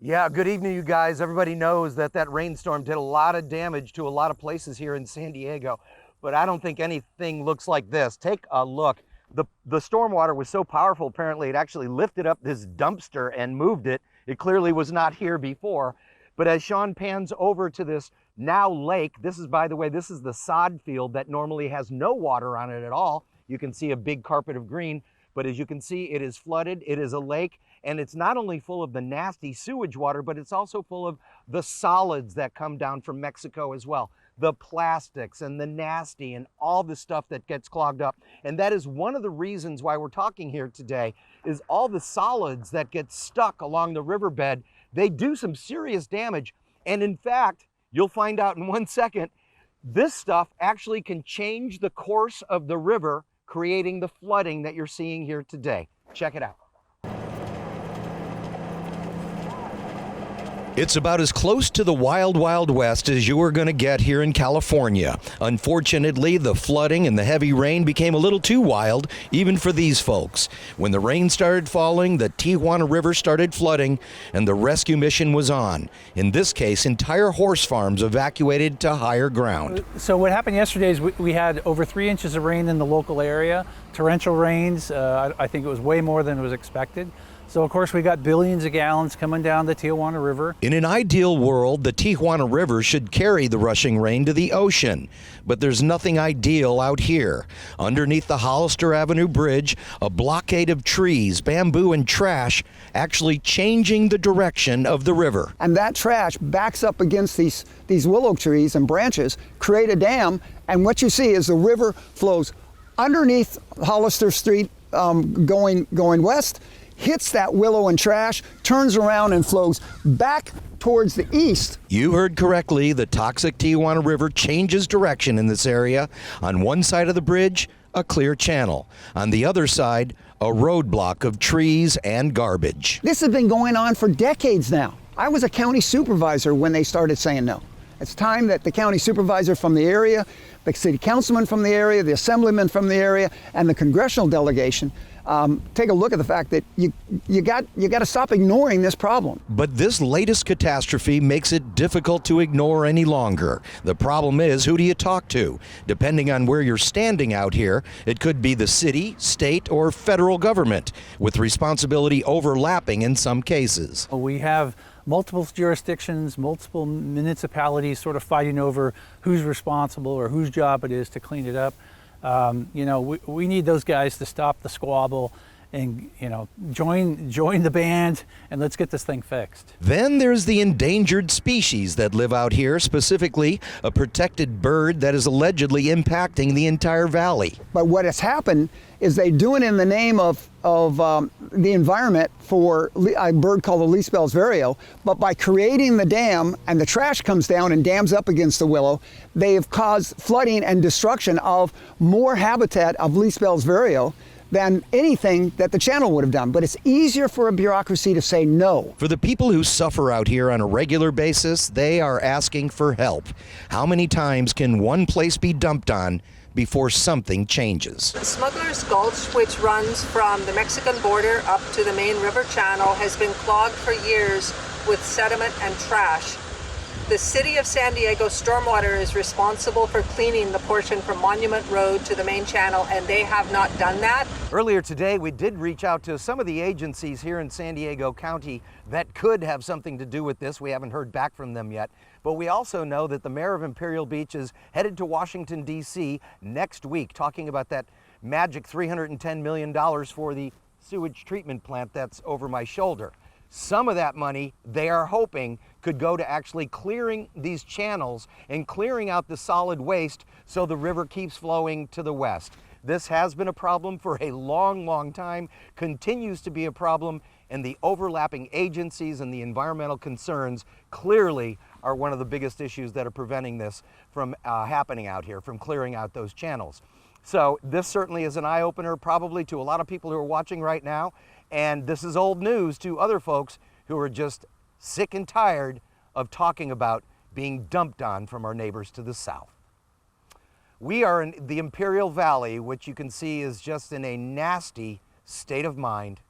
Yeah, good evening, you guys. Everybody knows that that rainstorm did a lot of damage to a lot of places here in San Diego, but I don't think anything looks like this. Take a look. The stormwater was so powerful, apparently, it actually lifted up this dumpster and moved it. It clearly was not here before. But as Sean pans over to this now lake, this is, by the way, this is the sod field that normally has no water on it at all. You can see a big carpet of green, but as you can see, it is flooded. It is a lake. And it's not only full of the nasty sewage water, but it's also full of the solids that come down from Mexico as well. The plastics and the nasty and all the stuff that gets clogged up. And that is one of the reasons why we're talking here today, is all the solids that get stuck along the riverbed. They do some serious damage. And in fact, you'll find out in 1 second, this stuff actually can change the course of the river, creating the flooding that you're seeing here today. Check it out. It's about as close to the wild, wild west as you are going to get here in California. Unfortunately, the flooding and the heavy rain became a little too wild, even for these folks. When the rain started falling, the Tijuana River started flooding, and the rescue mission was on. In this case, entire horse farms evacuated to higher ground. So what happened yesterday is we had over 3 inches of rain in the local area, torrential rains. I think it was way more than was expected. So of course we got billions of gallons coming down the Tijuana River. In an ideal world, the Tijuana River should carry the rushing rain to the ocean. But there's nothing ideal out here. Underneath the Hollister Avenue Bridge, a blockade of trees, bamboo, and trash actually changing the direction of the river. And that trash backs up against these willow trees and branches, create a dam, and what you see is the river flows underneath Hollister Street going west, hits that willow and trash, turns around and flows back towards the east. You heard correctly. The toxic Tijuana River changes direction in this area. On one side of the bridge, a clear channel. On the other side, a roadblock of trees and garbage. This has been going on for decades now. I was a county supervisor when they started saying no. It's time that the county supervisor from the area, the city councilman from the area, the assemblyman from the area, and the congressional delegation take a look at the fact that you got to stop ignoring this problem. But this latest catastrophe makes it difficult to ignore any longer. The problem is, who do you talk to? Depending on where you're standing out here, it could be the city, state, or federal government, with responsibility overlapping in some cases. We have multiple jurisdictions, multiple municipalities sort of fighting over who's responsible or whose job it is to clean it up. We need those guys to stop the squabble and, join the band, and let's get this thing fixed. Then there's the endangered species that live out here, specifically a protected bird that is allegedly impacting the entire valley. But what has happened is they do it in the name of the environment for a bird called the least bell's vireo, but by creating the dam and the trash comes down and dams up against the willow, they have caused flooding and destruction of more habitat of least bell's vireo than anything that the channel would have done. But it's easier for a bureaucracy to say no. For the people who suffer out here on a regular basis, they are asking for help. How many times can one place be dumped on before something changes? Smuggler's Gulch, which runs from the Mexican border up to the main river channel, has been clogged for years with sediment and trash. The City of San Diego Stormwater is responsible for cleaning the portion from Monument Road to the main channel, and they have not done that. Earlier today, we did reach out to some of the agencies here in San Diego County that could have something to do with this. We haven't heard back from them yet. But we also know that the mayor of Imperial Beach is headed to Washington, D.C. next week, talking about that magic $310 million for the sewage treatment plant that's over my shoulder. Some of that money, they are hoping, could go to actually clearing these channels and clearing out the solid waste so the river keeps flowing to the west. This has been a problem for a long, long time, continues to be a problem, and the overlapping agencies and the environmental concerns clearly are one of the biggest issues that are preventing this from happening out here, from clearing out those channels. So this certainly is an eye-opener probably to a lot of people who are watching right now, and this is old news to other folks who are just sick and tired of talking about being dumped on from our neighbors to the south. We are in the Imperial Valley, which you can see is just in a nasty state of mind.